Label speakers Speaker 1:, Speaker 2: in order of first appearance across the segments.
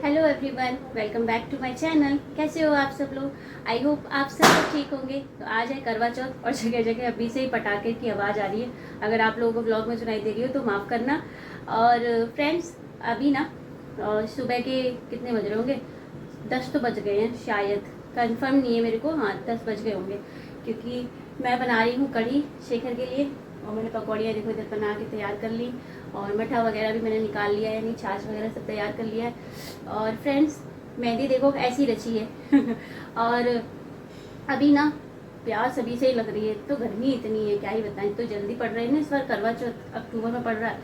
Speaker 1: Hello everyone, welcome back to my channel. कैसे हो आप सब लोग? आई होप आप सब लोग ठीक होंगे। तो आज है करवा चौथ और जगह जगह अभी से ही पटाखे की आवाज़ आ रही है। अगर आप लोगों को व्लॉग में सुनाई दे रही हो तो माफ़ करना। और फ्रेंड्स, अभी ना सुबह के कितने बज रहे होंगे? 10 तो बज गए हैं शायद, कंफर्म नहीं है मेरे को। हाँ, 10 बज गए होंगे, क्योंकि मैं बना रही हूँ कढ़ी शेखर के लिए। और मैंने पकौड़ियाँ देखो इधर बना के तैयार कर ली, और मठा वगैरह भी मैंने निकाल लिया है, यानी छाछ वगैरह सब तैयार कर लिया है। और फ्रेंड्स, मेहंदी देखो ऐसी रची है और अभी ना प्यास अभी से ही लग रही है। तो गर्मी इतनी है, क्या ही बताएं। तो जल्दी पड़ रही है ना, इस बार करवा चौथ अक्टूबर में पड़ रहा है,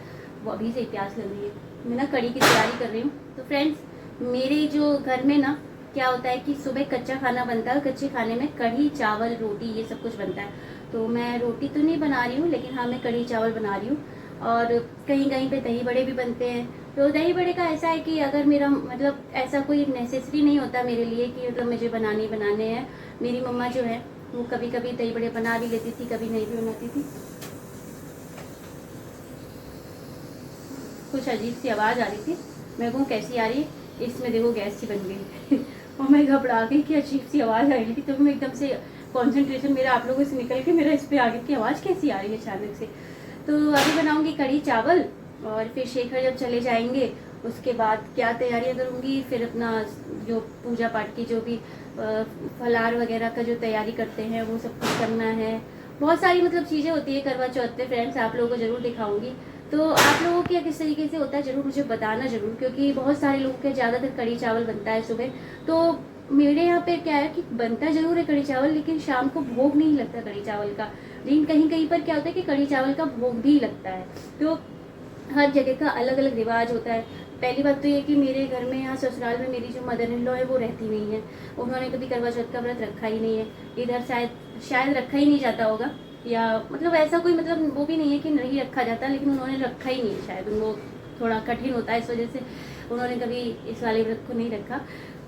Speaker 1: वो अभी से ही प्यास लग रही है। मैं ना कढ़ी की तैयारी कर रही हूँ। तो फ्रेंड्स, मेरे जो घर में ना क्या होता है कि सुबह कच्चा खाना बनता है, और कच्चे खाने में कढ़ी चावल रोटी ये सब कुछ बनता है। तो मैं रोटी तो नहीं बना रही हूँ, लेकिन हाँ, मैं कढ़ी चावल बना रही हूँ। और कहीं कहीं पे दही बड़े भी बनते हैं। तो दही बड़े का ऐसा है कि अगर मेरा मतलब ऐसा कोई नेसेसरी नहीं होता मेरे लिए कि मतलब मुझे बनाने हैं। मेरी मम्मा जो है वो कभी कभी दही बड़े बना भी लेती थी, कभी नहीं भी बनाती थी। कुछ अजीब सी आवाज़ आ रही थी, मैं कहूँ कैसी आ रही है। इसमें देखो गैस सी बन गई और मैं घबरा गई कि अजीब सी आवाज़ आ रही थी। तो मैं एकदम से कंसंट्रेशन मेरा आप लोगों से निकल के मेरा इस पे आ गया कि आवाज़ कैसी आ रही है अचानक से। तो अभी बनाऊंगी कढ़ी चावल, और फिर शेखर जब चले जाएंगे उसके बाद क्या तैयारियां करूंगी। फिर अपना जो पूजा पाठ की जो भी फलार वगैरह का जो तैयारी करते हैं वो सब कुछ करना है। बहुत सारी मतलब चीज़ें होती है करवा चौथ पे फ्रेंड्स, आप लोगों को ज़रूर दिखाऊंगी। तो आप लोगों के किस तरीके से होता है ज़रूर मुझे बताना ज़रूर, क्योंकि बहुत सारे लोगों के ज़्यादातर कढ़ी चावल बनता है सुबह। तो मेरे यहाँ पे क्या है कि बनता ज़रूर है कढ़ी चावल, लेकिन शाम को भोग नहीं लगता कढ़ी चावल का। लेकिन कहीं कहीं पर क्या होता है कि कढ़ी चावल का भोग भी लगता है। तो हर जगह का अलग अलग रिवाज होता है। पहली बात तो ये कि मेरे घर में यहाँ ससुराल में मेरी जो मदर इन लॉ है वो रहती नहीं है। उन्होंने कभी करवा चौथ का व्रत रखा ही नहीं है। इधर शायद शायद रखा ही नहीं जाता होगा, या मतलब ऐसा कोई मतलब वो भी नहीं है कि नहीं रखा जाता, लेकिन उन्होंने रखा ही नहीं है। शायद उनको थोड़ा कठिन होता है, इस वजह से उन्होंने कभी इस वाले व्रत को नहीं रखा।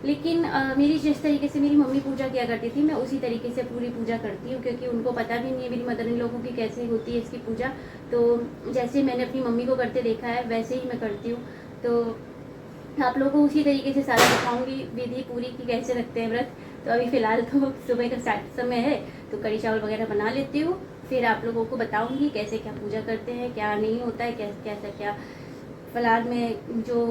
Speaker 1: लेकिन मेरी जिस तरीके से मेरी मम्मी पूजा किया करती थी, मैं उसी तरीके से पूरी पूजा करती हूँ, क्योंकि उनको पता भी नहीं है मेरी मदर इन लोगों की कैसे होती है इसकी पूजा। तो जैसे मैंने अपनी मम्मी को करते देखा है वैसे ही मैं करती हूँ। तो आप लोगों को उसी तरीके से सारा दिखाऊंगी विधि पूरी की कैसे रखते हैं व्रत। तो अभी फ़िलहाल तो सुबह का समय है, तो कढ़ी चावल वगैरह बना लेती हूँ। फिर आप लोगों को बताऊंगी कैसे क्या पूजा करते हैं, क्या नहीं होता है, कैसा क्या फलार में जो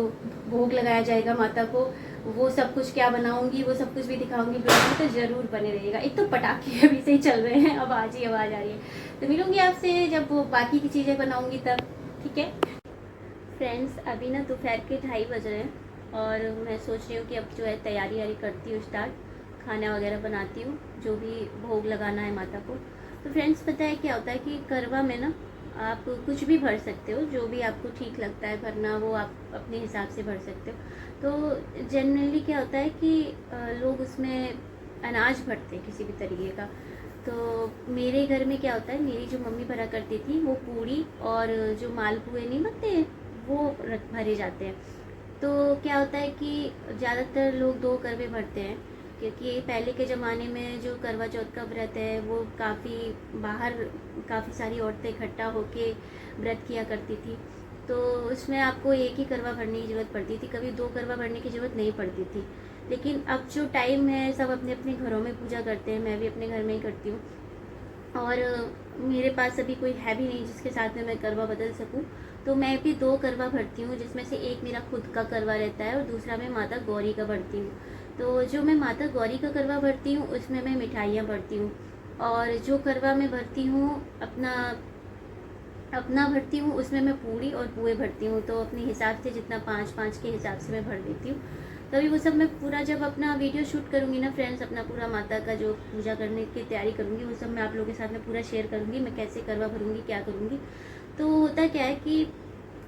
Speaker 1: भोग लगाया जाएगा माता को, वो सब कुछ क्या बनाऊंगी, वो सब कुछ भी दिखाऊंगी। ब्लॉग में तो ज़रूर बने रहिएगा। एक तो पटाखे अभी से ही चल रहे हैं, अब आज ही आवाज़ आ रही है। तो मिलूंगी आपसे जब वो बाकी की चीज़ें बनाऊंगी तब, ठीक है फ्रेंड्स। अभी ना दोपहर के 2:30 बज रहे हैं, और मैं सोच रही हूँ कि अब जो है तैयारी वारी करती हूँ स्टार्ट, खाना वगैरह बनाती हूँ जो भी भोग लगाना है माता को। तो फ्रेंड्स, पता है क्या होता है कि करवा में ना आप कुछ भी भर सकते हो, जो भी आपको ठीक लगता है भरना वो आप अपने हिसाब से भर सकते हो। तो जनरली क्या होता है कि लोग उसमें अनाज भरते हैं किसी भी तरीके का। तो मेरे घर में क्या होता है, मेरी जो मम्मी भरा करती थी वो पूड़ी और जो मालपुए नहीं बनते वो भरे जाते हैं। तो क्या होता है कि ज़्यादातर लोग 2 करवे भरते हैं, क्योंकि पहले के ज़माने में जो करवा चौथ का व्रत है वो काफ़ी सारी औरतें इकट्ठा होके व्रत किया करती थी। तो उसमें आपको एक ही करवा भरने की ज़रूरत पड़ती थी, कभी 2 करवा भरने की ज़रूरत नहीं पड़ती थी। लेकिन अब जो टाइम है सब अपने अपने घरों में पूजा करते हैं, मैं भी अपने घर में ही करती हूँ। और मेरे पास अभी कोई है भी नहीं जिसके साथ में मैं करवा बदल सकूं। तो मैं भी 2 करवा भरती हूँ, जिसमें से एक मेरा खुद का करवा रहता है और दूसरा मैं माता गौरी का भरती हूँ। तो जो मैं माता गौरी का करवा भरती हूँ उसमें मैं मिठाइयाँ भरती हूँ, और जो करवा मैं भरती हूँ अपना अपना भरती हूँ उसमें मैं पूड़ी और पुए भरती हूँ। तो अपने हिसाब से जितना 5-5 के हिसाब से मैं भर देती हूँ। तभी वो सब मैं पूरा जब अपना वीडियो शूट करूँगी ना फ्रेंड्स, अपना पूरा माता का जो पूजा करने की तैयारी करूँगी वो सब मैं आप लोगों के साथ में पूरा शेयर करूँगी, मैं कैसे करवा भरूँगी क्या करूँगी। तो होता क्या है कि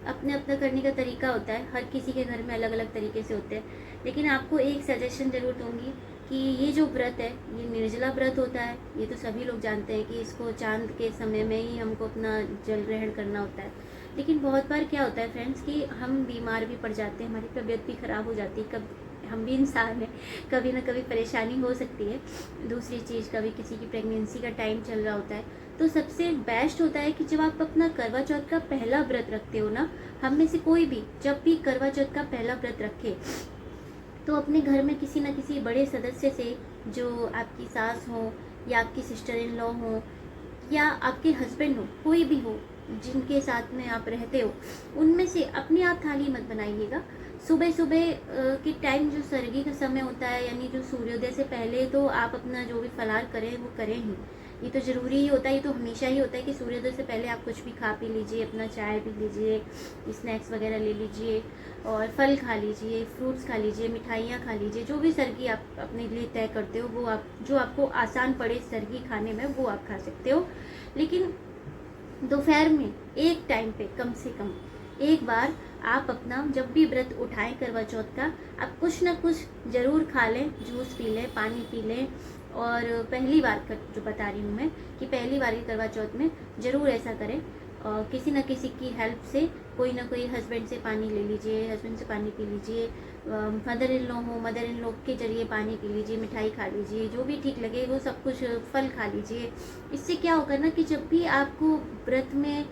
Speaker 1: अपने अपना करने का तरीका होता है, हर किसी के घर में अलग अलग तरीके से होते हैं। लेकिन आपको एक सजेशन ज़रूर दूँगी कि ये जो व्रत है ये निर्जला व्रत होता है। ये तो सभी लोग जानते हैं कि इसको चांद के समय में ही हमको अपना जल ग्रहण करना होता है। लेकिन बहुत बार क्या होता है फ्रेंड्स कि हम बीमार भी पड़ जाते हैं, हमारी तबीयत भी ख़राब हो जाती है। कब हम भी इंसान हैं, कभी ना कभी परेशानी हो सकती है। दूसरी चीज़, कभी किसी की प्रेगनेंसी का टाइम चल रहा होता है। तो सबसे बेस्ट होता है कि जब आप अपना करवा चौथ का पहला व्रत रखते हो ना, हम में से कोई भी जब भी करवा चौथ का पहला व्रत रखे तो अपने घर में किसी न किसी बड़े सदस्य से, जो आपकी सास हो या आपकी सिस्टर इन लॉ हो या आपके हस्बैंड हो, कोई भी हो जिनके साथ में आप रहते हो, उनमें से अपने आप थाली मत बनाइएगा। सुबह सुबह के टाइम जो सर्गी का समय होता है, यानी जो सूर्योदय से पहले, तो आप अपना जो भी फलाहार करें वो करें ही। ये तो ज़रूरी ही होता है, ये तो हमेशा ही होता है कि सूर्योदय से पहले आप कुछ भी खा पी लीजिए, अपना चाय पी लीजिए, स्नैक्स वगैरह ले लीजिए और फल खा लीजिए, फ्रूट्स खा लीजिए, मिठाइयाँ खा लीजिए, जो भी सर्गी आप अपने लिए तय करते हो वो आप, जो आपको आसान पड़े सर्गी खाने में, वो आप खा सकते हो। लेकिन दोपहर में एक टाइम पे कम से कम एक बार आप अपना, जब भी व्रत उठाएं करवा चौथ का, आप कुछ ना कुछ ज़रूर खा लें, जूस पी लें, पानी पी लें। और पहली बार का जो बता रही हूँ मैं, कि पहली बार की करवा चौथ में ज़रूर ऐसा करें। किसी न किसी की हेल्प से, कोई ना कोई हस्बैंड से पानी ले लीजिए, हस्बैंड से पानी पी लीजिए, मदर इन लॉ हो, मदर इन लॉ के जरिए पानी पी लीजिए, मिठाई खा लीजिए, जो भी ठीक लगे वो सब कुछ, फल खा लीजिए। इससे क्या होगा ना कि जब भी आपको व्रत में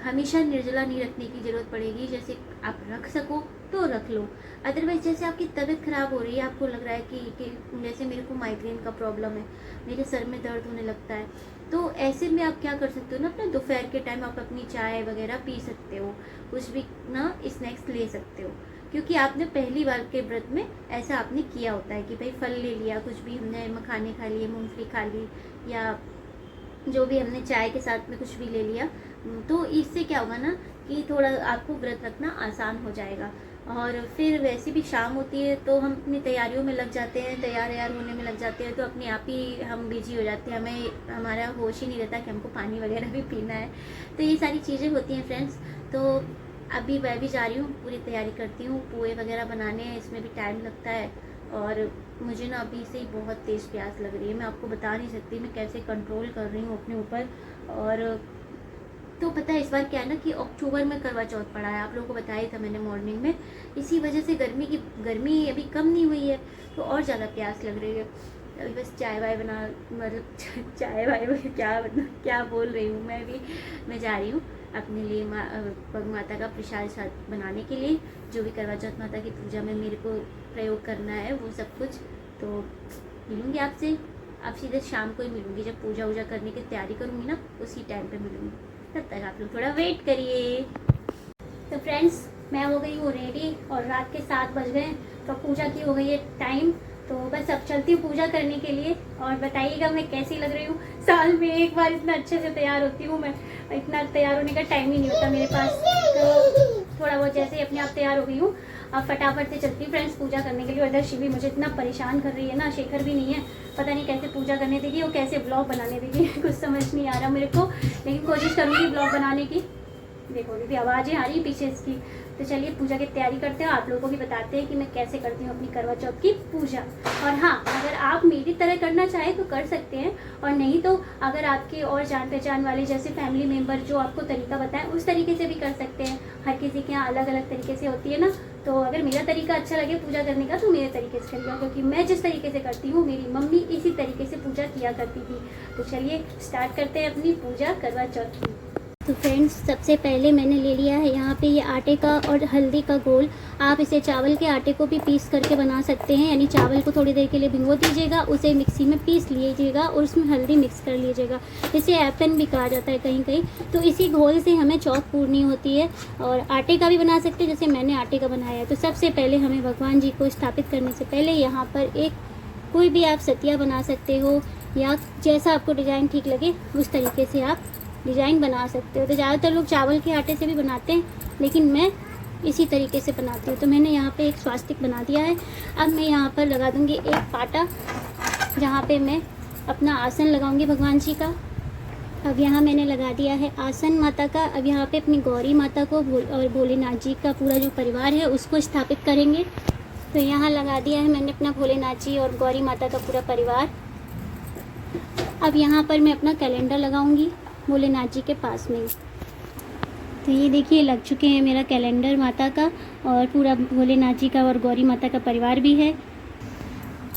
Speaker 1: हमेशा निर्जला नहीं रखने की ज़रूरत पड़ेगी, जैसे आप रख सको तो रख लो। अदरवाइज जैसे आपकी तबीयत ख़राब हो रही है, आपको लग रहा है कि जैसे मेरे को माइग्रेन का प्रॉब्लम है, मेरे सर में दर्द होने लगता है, तो ऐसे में आप क्या कर सकते हो ना, अपने दोपहर के टाइम आप अपनी चाय वगैरह पी सकते हो, कुछ भी ना स्नैक्स ले सकते हो, क्योंकि आपने पहली बार के व्रत में ऐसा आपने किया होता है कि भाई फल ले लिया, कुछ भी हमने मखाने खा लिए, मूंगफली खा ली, या जो भी हमने चाय के साथ में कुछ भी ले लिया। तो इससे क्या होगा ना कि थोड़ा आपको व्रत रखना आसान हो जाएगा। और फिर वैसे भी शाम होती है तो हम अपनी तैयारियों में लग जाते हैं, तैयार होने में लग जाते हैं, तो अपने आप ही हम बिजी हो जाते हैं, हमारा होश ही नहीं रहता कि हमको पानी वगैरह भी पीना है। तो ये सारी चीज़ें होती हैं फ्रेंड्स। तो अभी मैं भी जा रही हूँ, पूरी तैयारी करती हूँ, पोहे वगैरह बनाने हैं, इसमें भी टाइम लगता है। और मुझे ना अभी से ही बहुत तेज़ प्यास लग रही है, मैं आपको बता नहीं सकती मैं कैसे कंट्रोल कर रही हूँ अपने ऊपर। और तो पता है इस बार क्या है ना कि अक्टूबर में करवा चौथ पड़ा है, आप लोगों को बताया था मैंने मॉर्निंग में। इसी वजह से गर्मी अभी कम नहीं हुई है, तो और ज़्यादा प्यास लग रही है। अभी बस चाय वाय बना, मतलब चाय वाय क्या बोल रही हूँ मैं जा रही हूँ अपने लिए माता का प्रसाद बनाने के लिए, जो भी करवा चौथ माता की पूजा में मेरे को प्रयोग करना है वो सब कुछ। तो मिलूँगी आपसे, आप सीधे शाम को ही मिलूँगी, जब पूजा वूजा करने की तैयारी करूँगी ना, उसी टाइम पे मिलूँगी। तब तक आप लोग थोड़ा वेट करिए। तो फ्रेंड्स मैं हो गई हूँ रेडी, और रात के 7 बज गए, तो पूजा की हो गई है टाइम। तो बस अब चलती हूँ पूजा करने के लिए, और बताइएगा मैं कैसी लग रही हूँ। साल में एक बार इतना अच्छे से तैयार होती हूँ मैं, इतना तैयार होने का टाइम ही नहीं होता मेरे पास। तो थोड़ा बहुत जैसे अपने आप तैयार हो गई हूँ, अब फटाफट से चलती हूँ फ्रेंड्स पूजा करने के लिए। उधर शिवी मुझे इतना परेशान कर रही है ना, शेखर भी नहीं है, पता नहीं कैसे पूजा करने देगी और कैसे ब्लॉग बनाने देगी कुछ समझ नहीं आ रहा मेरे को, लेकिन कोशिश करूँगी ब्लॉग बनाने की। देखो दीदी आवाज़ें आ रही पीछे इसकी। तो चलिए पूजा की तैयारी करते हैं, आप लोगों को भी बताते हैं कि मैं कैसे करती हूँ अपनी करवा चौथ की पूजा। और हाँ, अगर आप मेरी तरह करना चाहें तो कर सकते हैं, और नहीं तो अगर आपके और जान पहचान वाले जैसे फैमिली मेम्बर जो आपको तरीका बताएं उस तरीके से भी कर सकते हैं। हर किसी के यहाँ अलग अलग तरीके से होती है ना, तो अगर मेरा तरीका अच्छा लगे पूजा करने का तो मेरे तरीके से करिएगा, क्योंकि मैं जिस तरीके से करती हूँ मेरी मम्मी इसी तरीके से पूजा किया करती थी। तो चलिए स्टार्ट करते हैं अपनी पूजा करवा चौथ की। तो फ्रेंड्स सबसे पहले मैंने ले लिया है यहाँ पे ये आटे का और हल्दी का घोल। आप इसे चावल के आटे को भी पीस करके बना सकते हैं, यानी चावल को थोड़ी देर के लिए भिगो दीजिएगा, उसे मिक्सी में पीस लीजिएगा और उसमें हल्दी मिक्स कर लीजिएगा। इसे एपन भी कहा जाता है कहीं कहीं। तो इसी घोल से हमें चौथ पूरनी होती है, और आटे का भी बना सकते हैं जैसे मैंने आटे का बनाया है। तो सबसे पहले हमें भगवान जी को स्थापित करने से पहले यहाँ पर एक कोई भी आप सतिया बना सकते हो, या जैसा आपको डिज़ाइन ठीक लगे उस तरीके से आप डिज़ाइन बना सकते हो। तो ज़्यादातर लोग चावल के आटे से भी बनाते हैं, लेकिन मैं इसी तरीके से बनाती हूँ। तो मैंने यहाँ पे एक स्वास्तिक बना दिया है। अब मैं यहाँ पर लगा दूँगी एक पाटा, जहाँ पे मैं अपना आसन लगाऊँगी भगवान जी का। अब यहाँ मैंने लगा दिया है आसन माता का। अब यहाँ पे अपनी गौरी माता को और भोलेनाथ जी का पूरा जो परिवार है उसको स्थापित करेंगे। तो यहाँ लगा दिया है मैंने अपना भोलेनाथ जी और गौरी माता का पूरा परिवार। अब यहाँ पर मैं अपना कैलेंडर लगाऊंगी भोलेनाथ जी के पास में। तो ये देखिए लग चुके हैं मेरा कैलेंडर माता का, और पूरा भोलेनाथ जी का और गौरी माता का परिवार भी है।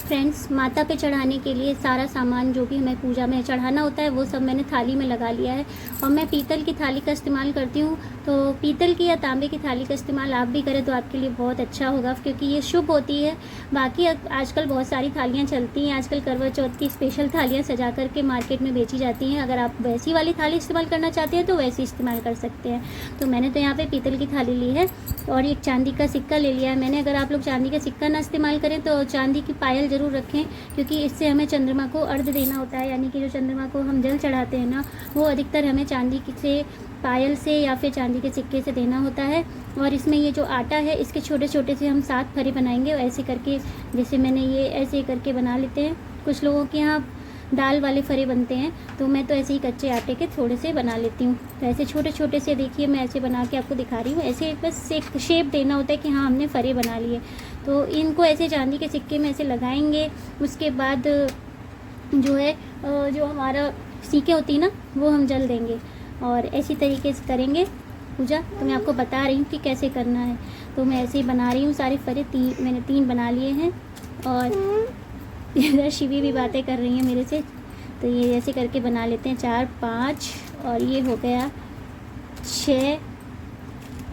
Speaker 2: फ्रेंड्स, माता पे चढ़ाने के लिए सारा सामान जो भी हमें पूजा में चढ़ाना होता है वो सब मैंने थाली में लगा लिया है। और मैं पीतल की थाली का इस्तेमाल करती हूँ, तो पीतल की या तांबे की थाली का इस्तेमाल आप भी करें तो आपके लिए बहुत अच्छा होगा, क्योंकि ये शुभ होती है। बाकी आजकल बहुत सारी थालियाँ चलती हैं, आजकल करवा चौथ की स्पेशल थालियाँ सजा करके मार्केट में बेची जाती हैं। अगर आप वैसी वाली थाली इस्तेमाल करना चाहते हैं तो वैसी इस्तेमाल कर सकते हैं। तो मैंने तो यहाँ पर पीतल की थाली ली है और एक चांदी का सिक्का ले लिया है मैंने। अगर आप लोग चांदी का सिक्का ना इस्तेमाल करें तो चांदी की पायल ज़रूर रखें, क्योंकि इससे हमें चंद्रमा को अर्घ देना होता है, यानी कि जो चंद्रमा को हम जल चढ़ाते हैं ना, वो अधिकतर हमें चांदी से, पायल से या फिर चांदी के सिक्के से देना होता है। और इसमें ये जो आटा है इसके छोटे छोटे से हम 7 फरे बनाएंगे, ऐसे करके, जैसे मैंने ये ऐसे करके बना लेते हैं। कुछ लोगों के यहाँ दाल वाले फरे बनते हैं, तो मैं तो ऐसे ही कच्चे आटे के थोड़े से बना लेती हूँ। तो ऐसे छोटे छोटे से देखिए मैं ऐसे बना के आपको दिखा रही हूँ। ऐसे बस एक शेप देना होता है कि हाँ हमने फरे बना लिए। तो इनको ऐसे चांदी के सिक्के में ऐसे लगाएंगे। उसके बाद जो है जो हमारा सीके होती है ना, वो हम जल देंगे और ऐसी तरीके से करेंगे पूजा। तो मैं आपको बता रही हूँ कि कैसे करना है। तो मैं ऐसे ही बना रही हूँ सारे फरे। मैंने 3 बना लिए हैं। और इधर शिवी भी बातें कर रही है मेरे से। तो ये ऐसे करके बना लेते हैं 4, 5 और ये हो गया 6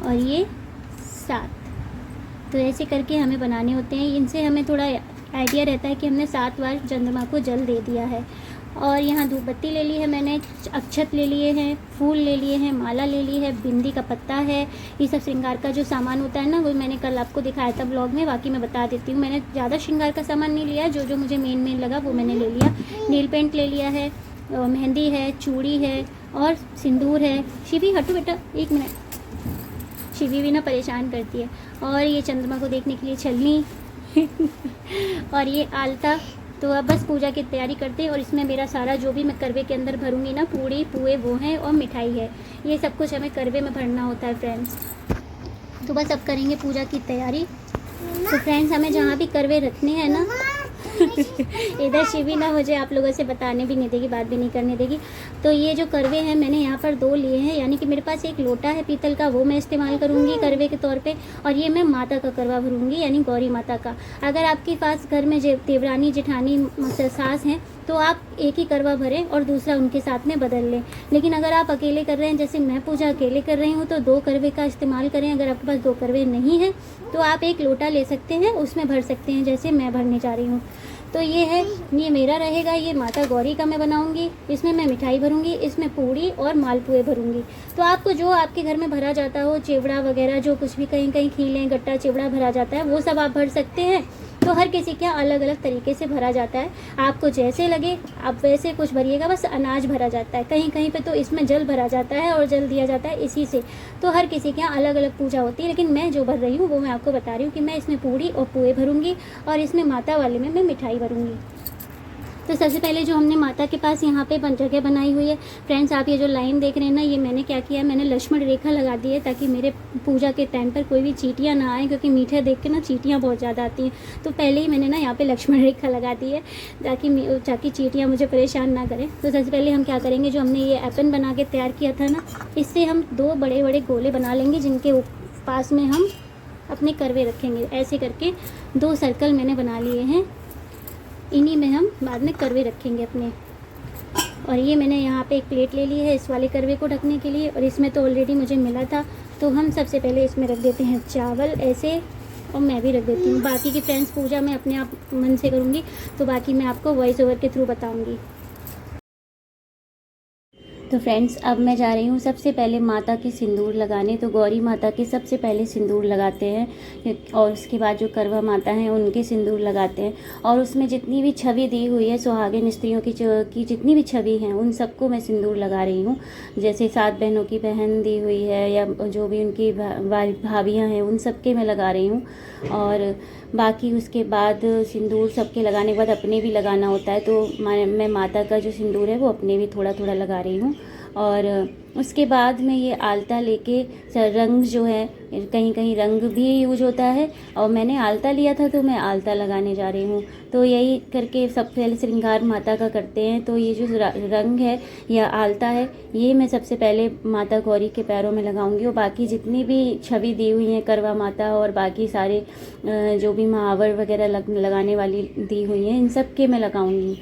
Speaker 2: और ये 7। तो ऐसे करके हमें बनाने होते हैं। इनसे हमें थोड़ा आइडिया रहता है कि हमने 7 बार चंद्रमा को जल दे दिया है। और यहाँ धूप बत्ती ले ली है मैंने, अक्षत ले लिए हैं, फूल ले लिए हैं, माला ले ली है, बिंदी का पत्ता है। ये सब श्रृंगार का जो सामान होता है ना, वो मैंने कल आपको दिखाया था ब्लॉग में। बाकी मैं बता देती हूँ, मैंने ज़्यादा श्रृंगार का सामान नहीं लिया, जो जो मुझे मेन लगा वो मैंने ले लिया। नील पेंट ले लिया है, मेहंदी है, चूड़ी है और सिंदूर है। शिवी हटो बेटा, 1 मिनट, शिवी भी ना परेशान करती है। और ये चंद्रमा को देखने के लिए छलनी और ये आलता। तो अब बस पूजा की तैयारी करते हैं। और इसमें मेरा सारा जो भी मैं करवे के अंदर भरूंगी ना, पूड़ी पुए वो हैं और मिठाई है, ये सब कुछ हमें करवे में भरना होता है फ्रेंड्स। तो बस अब करेंगे पूजा की तैयारी। तो फ्रेंड्स, हमें जहाँ भी करवे रखने हैं ना इधर शिवी ना मुझे आप लोगों से बताने भी नहीं देगी, बात भी नहीं करने देगी। तो ये जो करवे हैं मैंने यहाँ पर 2 लिए हैं, यानी कि मेरे पास एक लोटा है पीतल का, वो मैं इस्तेमाल करूँगी करवे के तौर पे। और ये मैं माता का करवा भरूँगी, यानी गौरी माता का। अगर आपके पास घर में देवरानी जेठानी सास हैं तो आप एक ही करवा भरें और दूसरा उनके साथ में बदल लें। लेकिन अगर आप अकेले कर रहे हैं, जैसे मैं पूजा अकेले कर रही हूँ, तो 2 करवे का इस्तेमाल करें। अगर आपके पास 2 करवे नहीं हैं तो आप एक लोटा ले सकते हैं, उसमें भर सकते हैं, जैसे मैं भरने जा रही हूँ। तो ये है, ये मेरा रहेगा, ये माता गौरी का मैं बनाऊंगी। इसमें मैं मिठाई भरूंगी, इसमें पूड़ी और मालपुए भरूंगी। तो आपको जो आपके घर में भरा जाता हो, चिवड़ा वगैरह जो कुछ भी कहीं कहीं खीलें गट्टा चिवड़ा भरा जाता है, वो सब आप भर सकते हैं। तो हर किसी के यहाँ अलग अलग तरीके से भरा जाता है, आपको जैसे लगे आप वैसे कुछ भरिएगा। बस अनाज भरा जाता है, कहीं कहीं पे तो इसमें जल भरा जाता है और जल दिया जाता है इसी से। तो हर किसी के यहाँ अलग अलग पूजा होती है, लेकिन मैं जो भर रही हूँ वो मैं आपको बता रही हूँ कि मैं इसमें पूड़ी और पुए भरूँगी और इसमें माता वाले में मैं मिठाई भरूँगी। तो सबसे पहले जो हमने माता के पास यहाँ पे जगह बनाई हुई है फ्रेंड्स, आप ये जो लाइन देख रहे हैं ना, ये मैंने क्या किया है, मैंने लक्ष्मण रेखा लगा दी है ताकि मेरे पूजा के टाइम पर कोई भी चींटियाँ ना आए, क्योंकि मीठे देख के ना चींटियाँ बहुत ज़्यादा आती हैं। तो पहले ही मैंने ना यहाँ पे लक्ष्मण रेखा लगा दी है ताकि चींटियाँ मुझे परेशान ना करें। तो सबसे पहले हम क्या करेंगे, जो हमने ये एपन बना के तैयार किया था ना, इससे हम 2 बड़े बड़े गोले बना लेंगे, जिनके पास में हम अपने करवे रखेंगे। ऐसे करके 2 सर्कल मैंने बना लिए हैं, इन्हीं में हम बाद में करवे रखेंगे अपने। और ये मैंने यहाँ पे एक प्लेट ले ली है इस वाले करवे को ढकने के लिए, और इसमें तो ऑलरेडी मुझे मिला था। तो हम सबसे पहले इसमें रख देते हैं चावल ऐसे, और मैं भी रख देती हूँ। बाकी की फ्रेंड्स पूजा मैं अपने आप मन से करूँगी, तो बाकी मैं आपको वॉइस ओवर के थ्रू बताऊँगी। तो फ्रेंड्स, अब मैं जा रही हूँ सबसे पहले माता की सिंदूर लगाने। तो गौरी माता के सबसे पहले सिंदूर लगाते हैं, और उसके बाद जो करवा माता हैं उनके सिंदूर लगाते हैं। और उसमें जितनी भी छवि दी हुई है सुहागिन स्त्रियों की जितनी भी छवि हैं, उन सबको मैं सिंदूर लगा रही हूँ। जैसे 7 बहनों की बहन दी हुई है, या जो भी उनकी भाभियाँ हैं, उन सबके मैं लगा रही हूँ। और बाकी उसके बाद सिंदूर सबके लगाने के बाद अपने भी लगाना होता है। तो मैं माता का जो सिंदूर है वो अपने भी थोड़ा थोड़ा लगा रही हूँ। और उसके बाद में ये आलता लेके रंग जो है, कहीं कहीं रंग भी यूज होता है, और मैंने आलता लिया था तो मैं आलता लगाने जा रही हूँ। तो यही करके सबसे पहले श्रृंगार माता का करते हैं। तो ये जो रंग है या आलता है, ये मैं सबसे पहले माता गौरी के पैरों में लगाऊंगी, और बाकी जितनी भी छवि दी हुई हैं करवा माता और बाकी सारे जो भी महावर वगैरह लगाने वाली दी हुई हैं, इन सब के मैं लगाऊंगी।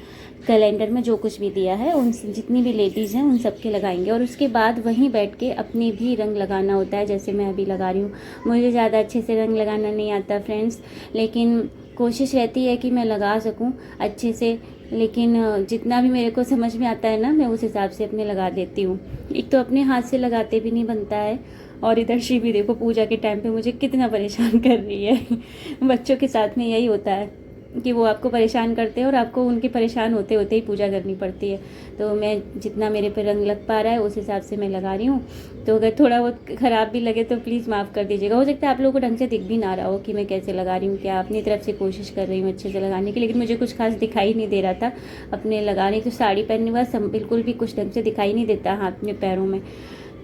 Speaker 2: कैलेंडर में जो कुछ भी दिया है उन जितनी भी लेडीज़ हैं उन सब के लगाएंगे। और उसके बाद वहीं बैठ के अपने भी रंग लगाना होता है, जैसे मैं अभी लगा रही हूँ। मुझे ज़्यादा अच्छे से रंग लगाना नहीं आता फ्रेंड्स, लेकिन कोशिश रहती है कि मैं लगा सकूं अच्छे से। लेकिन जितना भी मेरे को समझ में आता है ना, मैं उस हिसाब से अपने लगा देती हूँ। एक तो अपने हाथ से लगाते भी नहीं बनता है, और इधर श्री भी देखो पूजा के टाइम पे मुझे कितना परेशान कर रही है। बच्चों के साथ में यही होता है कि वो आपको परेशान करते हैं और आपको उनके परेशान होते होते ही पूजा करनी पड़ती है। तो मैं जितना मेरे पे रंग लग पा रहा है उस हिसाब से मैं लगा रही हूँ। तो अगर थोड़ा बहुत ख़राब भी लगे तो प्लीज़ माफ़ कर दीजिएगा। हो सकता है आप लोगों को ढंग से दिख भी ना रहा हो कि मैं कैसे लगा रही हूँ, क्या अपनी तरफ से कोशिश कर रही हूँ अच्छे से लगाने की, लेकिन मुझे कुछ खास दिखाई नहीं दे रहा था अपने लगाने। तो साड़ी पहनने के बाद बिल्कुल भी कुछ ढंग से दिखाई नहीं देता हाथ में पैरों में।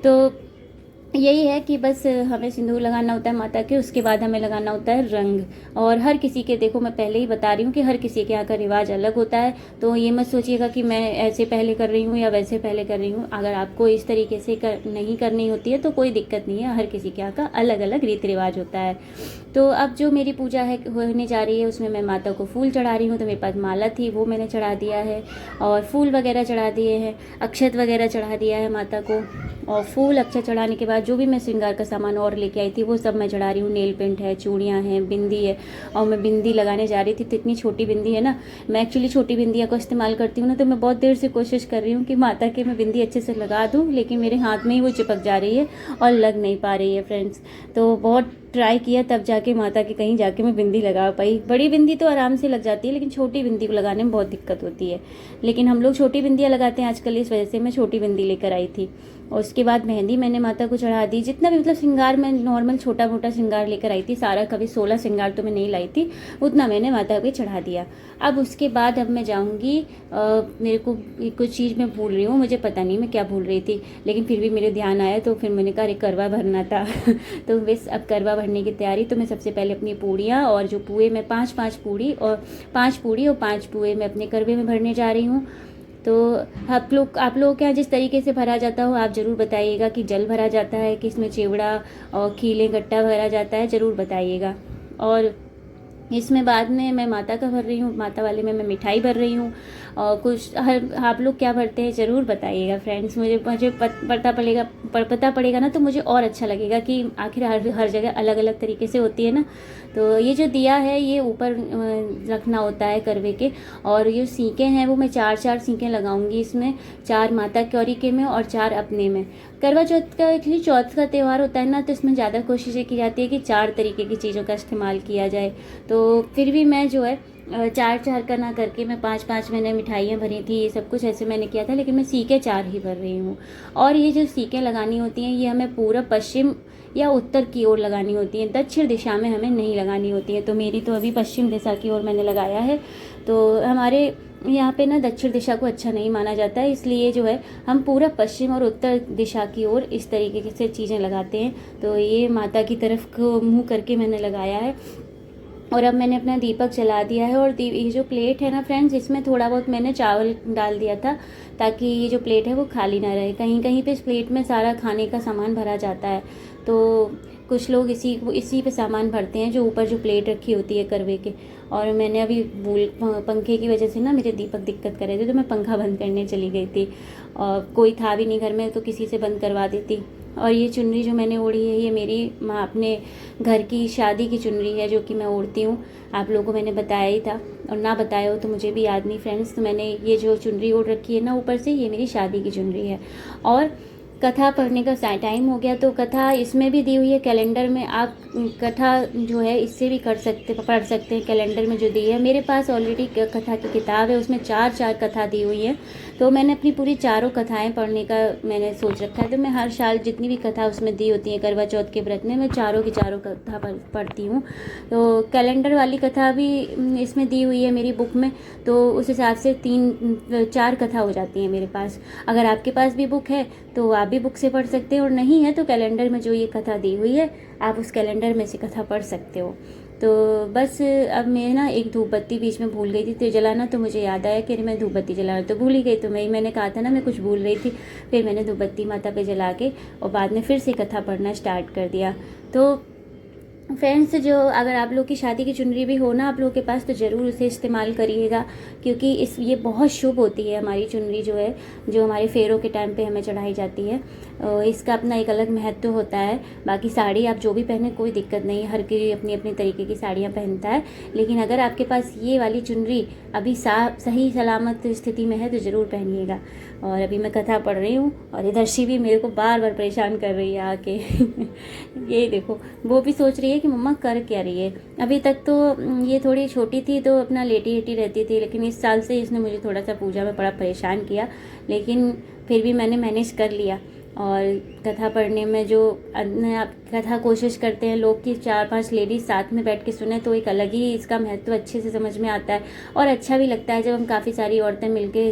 Speaker 2: तो यही है कि बस हमें सिंदूर लगाना होता है माता के, उसके बाद हमें लगाना होता है रंग। और हर किसी के, देखो मैं पहले ही बता रही हूँ कि हर किसी के यहाँ का रिवाज अलग होता है। तो ये मत सोचिएगा कि मैं ऐसे पहले कर रही हूँ या वैसे पहले कर रही हूँ। अगर आपको इस तरीके से नहीं करनी होती है तो कोई दिक्कत नहीं है, हर किसी के यहाँ का अलग अलग रीति रिवाज होता है। तो अब जो मेरी पूजा है होने जा रही है उसमें मैं माता को फूल चढ़ा रही हूँ। तो मेरे पास माला थी, वो मैंने चढ़ा दिया है, और फूल वगैरह चढ़ा दिए हैं, अक्षत वगैरह चढ़ा दिया है माता को। और फूल अक्षत चढ़ाने के बाद जो भी मैं श्रृंगार का सामान और लेके आई थी वो सब मैं चढ़ा रही हूँ। नेल पेंट है, चूड़ियाँ हैं, बिंदी है, और मैं बिंदी लगाने जा रही थी तो इतनी छोटी बिंदी है ना, मैं एक्चुअली छोटी बिंदियाँ को इस्तेमाल करती हूँ ना, तो मैं बहुत देर से कोशिश कर रही हूँ कि माता के मैं बिंदी अच्छे से लगा दूँ, लेकिन मेरे हाथ में ही वो चिपक जा रही है और लग नहीं पा रही है फ्रेंड्स। तो बहुत ट्राई किया तब जाके माता के कहीं जाके मैं बिंदी लगा पाई। बड़ी बिंदी तो आराम से लग जाती है, लेकिन छोटी बिंदी को लगाने में बहुत दिक्कत होती है। लेकिन हम लोग छोटी बिंदियाँ लगाते हैं आजकल, इस वजह से मैं छोटी बिंदी लेकर आई थी। और उसके बाद मेहंदी मैंने माता को चढ़ा दी। जितना भी मतलब श्रृंगार मैं नॉर्मल छोटा मोटा श्रृंगार लेकर आई थी, सारा कभी 16 श्रृंगार तो मैं नहीं लाई थी, उतना मैंने माता पे चढ़ा दिया। अब उसके बाद अब मैं जाऊँगी, मेरे को कुछ चीज़ मैं भूल रही हूँ, मुझे पता नहीं मैं क्या भूल रही थी, लेकिन फिर भी मेरे ध्यान आया तो फिर मैंने कहा अरे करवा भरना था। तो बस अब करवा भरने की तैयारी। तो मैं सबसे पहले अपनी पूड़ियाँ और जो पुए में 5 पूड़ी और 5 पुए मैं अपने करवे में भरने जा रही हूँ। तो आप लोग के यहाँ जिस तरीके से भरा जाता हो आप ज़रूर बताइएगा कि जल भरा जाता है कि इसमें चिवड़ा और खीले गट्टा भरा जाता है, ज़रूर बताइएगा। और इसमें बाद में मैं माता का भर रही हूँ, माता वाले में मैं मिठाई भर रही हूँ। और कुछ आप लोग क्या भरते हैं ज़रूर बताइएगा फ्रेंड्स। मुझे पता पड़ेगा ना तो मुझे और अच्छा लगेगा कि आखिर हर जगह अलग अलग तरीके से होती है ना। तो ये जो दिया है ये ऊपर रखना होता है करवे के। और ये सीखें हैं वो मैं 4 सीखें लगाऊंगी इसमें, 4 माता गौरी के में और 4 अपने में। करवा चौथ का एक्चुअली चौथ का त्यौहार होता है ना, तो इसमें ज़्यादा कोशिश की जाती है कि 4 तरीके की चीज़ों का इस्तेमाल किया जाए। तो फिर भी मैं जो है 4 का ना करके मैं 5 मैंने मिठाइयाँ भरी थी, ये सब कुछ ऐसे मैंने किया था, लेकिन मैं सीखें 4 ही भर रही हूँ। और ये जो सीखें लगानी होती हैं ये हमें पूरा पश्चिम या उत्तर की ओर लगानी होती हैं, दक्षिण दिशा में हमें नहीं लगानी होती है। तो मेरी तो अभी पश्चिम दिशा की ओर मैंने लगाया है। तो हमारे यहाँ पे ना दक्षिण दिशा को अच्छा नहीं माना जाता है, इसलिए जो है हम पूरा पश्चिम और उत्तर दिशा की ओर इस तरीके से चीज़ें लगाते हैं। तो ये माता की तरफ को मुँह करके मैंने लगाया है। और अब मैंने अपना दीपक जला दिया है। और ये जो प्लेट है ना फ्रेंड्स, इसमें थोड़ा बहुत मैंने चावल डाल दिया था ताकि ये जो प्लेट है वो खाली ना रहे। कहीं कहीं पे इस प्लेट में सारा खाने का सामान भरा जाता है, तो कुछ लोग इसी पे सामान भरते हैं जो ऊपर जो प्लेट रखी होती है करवे के। और मैंने अभी पंखे की वजह से ना मेरे दीपक दिक्कत कर रहे थे, तो मैं पंखा बंद करने चली गई थी। और कोई था भी नहीं घर में तो किसी से बंद करवा देती। और ये चुनरी जो मैंने ओढ़ी है ये मेरी माँ अपने घर की शादी की चुनरी है जो कि मैं ओढ़ती हूँ। आप लोगों को मैंने बताया ही था, और ना बताया हो तो मुझे भी याद नहीं फ्रेंड्स। तो मैंने ये जो चुनरी ओढ़ रखी है ना ऊपर से, ये मेरी शादी की चुनरी है। और
Speaker 1: कथा पढ़ने का टाइम हो गया। तो कथा इसमें भी दी हुई है कैलेंडर में, आप कथा जो है इससे भी पढ़ सकते हैं। कैलेंडर में जो दी है, मेरे पास ऑलरेडी कथा की किताब है, उसमें 4 कथा दी हुई है। तो मैंने अपनी पूरी 4 कथाएं पढ़ने का मैंने सोच रखा है। तो मैं हर साल जितनी भी कथा उसमें दी होती है करवा चौथ के व्रत में, मैं चारों की चारों कथा पढ़ती हूँ। तो कैलेंडर वाली कथा भी इसमें दी हुई है मेरी बुक में। तो उस हिसाब से 4 कथा हो जाती हैं मेरे पास। अगर आपके पास भी बुक है तो आप भी बुक से पढ़ सकते हो, और नहीं है तो कैलेंडर में जो ये कथा दी हुई है आप उस कैलेंडर में से कथा पढ़ सकते हो। तो बस अब मैं ना एक धूप बत्ती बीच में भूल गई थी तो जलाना, तो मुझे याद आया कि मैं धूप बत्ती जलाना तो भूल ही गई। तो मैंने कहा था ना मैं कुछ भूल रही थी, फिर मैंने धूप बत्ती माता पे जला के और बाद में फिर से कथा पढ़ना स्टार्ट कर दिया। तो फ्रेंड्स, जो अगर आप लोग की शादी की चुनरी भी हो ना आप लोगों के पास, तो ज़रूर उसे इस्तेमाल करिएगा, क्योंकि ये बहुत शुभ होती है हमारी चुनरी जो है, जो हमारे फेरों के टाइम पे हमें चढ़ाई जाती है। इसका अपना एक अलग महत्व होता है। बाकी साड़ी आप जो भी पहने कोई दिक्कत नहीं, हर कोई अपनी अपनी तरीके की साड़ियाँ पहनता है, लेकिन अगर आपके पास ये वाली चुनरी अभी सही सलामत स्थिति में है तो ज़रूर पहनिएगा। और अभी मैं कथा पढ़ रही हूँ और इधर शिवी मेरे को बार बार परेशान कर रही है आके ये देखो, वो भी सोच रही है कि मम्मा कर क्या रही है। अभी तक तो ये थोड़ी छोटी थी तो अपना लेटी लेटी रहती थी, लेकिन इस साल से इसने मुझे थोड़ा सा पूजा में बड़ा परेशान किया, लेकिन फिर भी मैंने मैनेज कर लिया। और कथा पढ़ने में जो कथा कोशिश करते हैं लोग कि 4-5 लेडीज़ साथ में बैठ के सुने, तो एक अलग ही इसका महत्व अच्छे से समझ में आता है और अच्छा भी लगता है जब हम काफ़ी सारी औरतें मिलके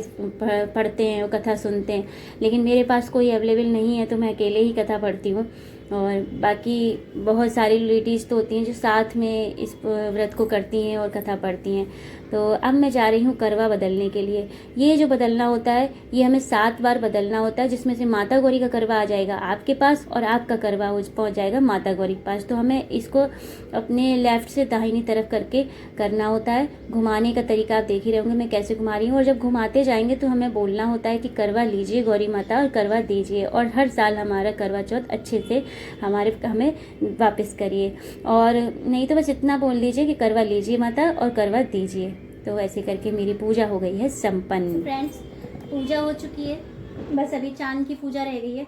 Speaker 1: पढ़ते हैं और कथा सुनते हैं। लेकिन मेरे पास कोई अवेलेबल नहीं है तो मैं अकेले ही कथा पढ़ती हूँ। और बाकी बहुत सारी लेडीज़ तो होती हैं जो साथ में इस व्रत को करती हैं और कथा पढ़ती हैं। तो अब मैं जा रही हूँ करवा बदलने के लिए। ये जो बदलना होता है ये हमें 7 बार बदलना होता है, जिसमें से माता गौरी का करवा आ जाएगा आपके पास और आपका करवा पहुँच जाएगा माता गौरी के पास। तो हमें इसको अपने लेफ़्ट से दाहिनी तरफ करके करना होता है। घुमाने का तरीका आप देख ही रहे होंगे मैं कैसे घुमा रही हूँ। और जब घुमाते जाएंगे तो हमें बोलना होता है कि करवा लीजिए गौरी माता और करवा दीजिए, और हर साल हमारा करवा चौथ अच्छे से हमें वापस करिए। और नहीं तो बस इतना बोल दीजिए कि करवा लीजिए माता और करवा दीजिए। तो ऐसे करके मेरी पूजा हो गई है संपन्न। फ्रेंड्स, पूजा हो चुकी है, बस अभी चांद की पूजा रह गई है।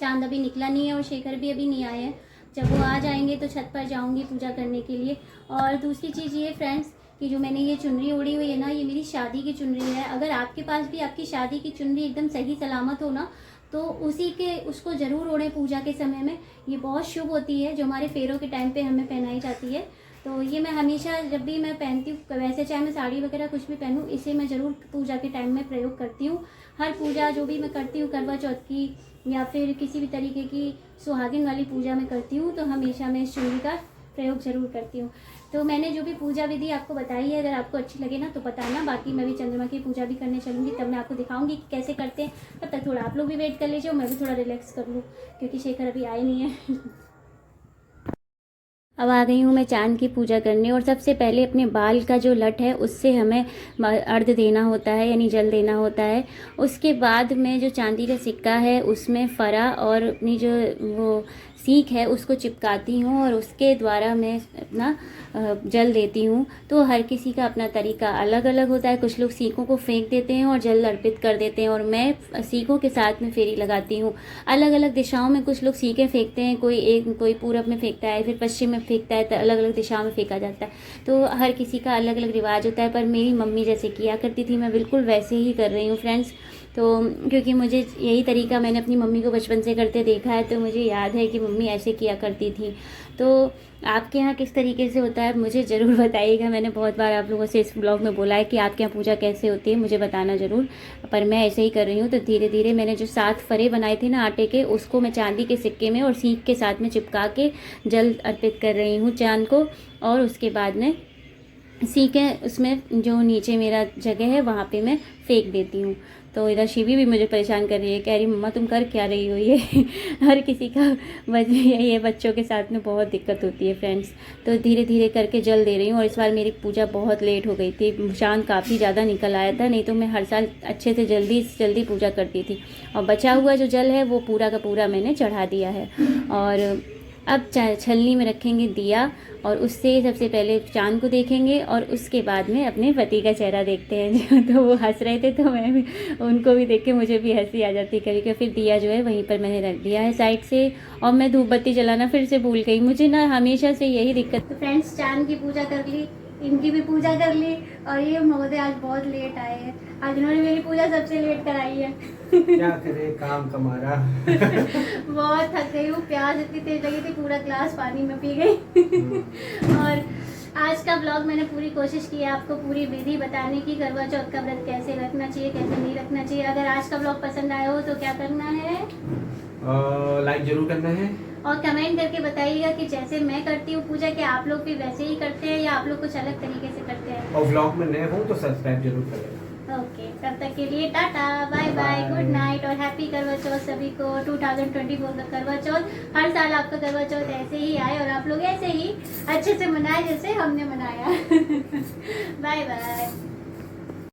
Speaker 1: चांद अभी निकला नहीं है और शेखर भी अभी नहीं आए हैं। जब वो आ जाएंगे तो छत पर जाऊंगी पूजा करने के लिए। और दूसरी चीज़ ये फ्रेंड्स कि जो मैंने ये चुनरी ओढ़ी हुई है ना, ये मेरी शादी की चुनरी है। अगर आपके पास भी आपकी शादी की चुनरी एकदम सही सलामत हो ना, तो उसको ज़रूर ओढ़ें पूजा के समय में। ये बहुत शुभ होती है, जो हमारे फेरों के टाइम पे हमें पहनाई जाती है। तो ये मैं हमेशा जब भी मैं पहनती हूँ, वैसे चाहे मैं साड़ी वगैरह कुछ भी पहनूँ, इसे मैं ज़रूर पूजा के टाइम में प्रयोग करती हूँ। हर पूजा जो भी मैं करती हूँ, करवा चौथ की या फिर किसी भी तरीके की सुहागिन वाली पूजा में करती हूँ, तो हमेशा मैं इस चुनरी का प्रयोग ज़रूर करती हूँ। तो मैंने जो भी पूजा विधि आपको बताई है, अगर आपको अच्छी लगे ना तो बताना। बाकी मैं भी चंद्रमा की पूजा भी करने चलूँगी, तब मैं आपको दिखाऊंगी कि कैसे करते हैं। तब तक थोड़ा आप लोग भी वेट कर लीजिए और मैं भी थोड़ा रिलैक्स कर लूँ, क्योंकि शेखर अभी आए नहीं है अब आ गई हूँ मैं चांद की पूजा करने। और सबसे पहले अपने बाल का जो लट है उससे हमें अर्घ देना होता है, यानी जल देना होता है। उसके बाद में जो चांदी का सिक्का है उसमें फरा और अपनी जो वो सीख है उसको चिपकाती हूँ और उसके द्वारा मैं अपना जल देती हूँ। तो हर किसी का अपना तरीका अलग अलग होता है। कुछ लोग सीखों को फेंक देते हैं और जल अर्पित कर देते हैं, और मैं सीखों के साथ में फेरी लगाती हूँ। अलग अलग दिशाओं में कुछ लोग सीखें फेंकते हैं, कोई पूरब में फेंकता है, फिर पश्चिम में फेंकता है, तो अलग अलग दिशाओं में फेंका जाता है। तो हर किसी का अलग अलग रिवाज होता है, पर मेरी मम्मी जैसे किया करती थी मैं बिल्कुल वैसे ही कर रही हूँ फ्रेंड्स। तो क्योंकि मुझे यही तरीका मैंने अपनी मम्मी को बचपन से करते देखा है, तो मुझे याद है कि मम्मी ऐसे किया करती थी। तो आपके यहाँ किस तरीके से होता है मुझे ज़रूर बताइएगा। मैंने बहुत बार आप लोगों से इस ब्लॉग में बोला है कि आपके यहाँ पूजा कैसे होती है, मुझे बताना ज़रूर। पर मैं ऐसे ही कर रही हूँ। तो धीरे धीरे मैंने जो 7 फरे बनाए थे ना आटे के, उसको मैं चांदी के सिक्के में और सीख के साथ में चिपका के जल अर्पित कर रही हूँ चांद को। और उसके बाद में सीखें उसमें जो नीचे मेरा जगह है वहाँ पे मैं फेंक देती हूँ। तो इधर शिवी भी मुझे परेशान कर रही है, कह रही मम्मा तुम कर क्या रही हो ये हर किसी का यही है, बच्चों के साथ में बहुत दिक्कत होती है फ्रेंड्स। तो धीरे धीरे करके जल दे रही हूँ। और इस बार मेरी पूजा बहुत लेट हो गई थी, चाँद काफ़ी ज़्यादा निकल आया था, नहीं तो मैं हर साल अच्छे से जल्दी पूजा करती थी। और बचा हुआ जो जल है वो पूरा का पूरा मैंने चढ़ा दिया है। और अब छलनी में रखेंगे दिया और उससे सबसे पहले चांद को देखेंगे और उसके बाद में अपने पति का चेहरा देखते हैं। तो वो हंस रहे थे तो मैं भी उनको भी देख के मुझे भी हंसी आ जाती कभी कभी। फिर दिया जो है वहीं पर मैंने रख दिया है साइड से, और मैं धूप बत्ती जलाना फिर से भूल गई। मुझे ना हमेशा से यही दिक्कत।
Speaker 2: तो फ्रेंड्स, चांद की पूजा कर ली, इनकी भी पूजा कर ली, और ये महोदय आज बहुत लेट आए हैं। आज इन्होंने मेरी पूजा सबसे लेट कराई है।
Speaker 3: क्या करे, काम कमारा।
Speaker 2: बहुत थक गई हूँ, प्यास इतनी तेज लगी थी, पूरा ग्लास पानी में पी गई। और आज का ब्लॉग मैंने पूरी कोशिश की है आपको पूरी विधि बताने की, करवा चौथ का व्रत कैसे रखना चाहिए, कैसे नहीं रखना चाहिए। अगर आज का ब्लॉग पसंद आया हो तो क्या करना है,
Speaker 3: लाइक जरूर करना है,
Speaker 2: और कमेंट करके बताइएगा कि जैसे मैं करती हूँ पूजा, क्या आप लोग भी वैसे ही करते हैं या आप लोग कुछ अलग तरीके से करते हैं।
Speaker 3: और व्लॉग में नए हो तो सब्सक्राइब जरूर करें।
Speaker 2: ओके, तब तक के लिए tata, bye bye, good night और हैप्पी करवा चौथ सभी को। 2024 का करवा चौथ, हर साल आपका करवा चौथ ऐसे ही आए और आप लोग ऐसे ही अच्छे से मनाए जैसे हमने मनाया। Bye bye.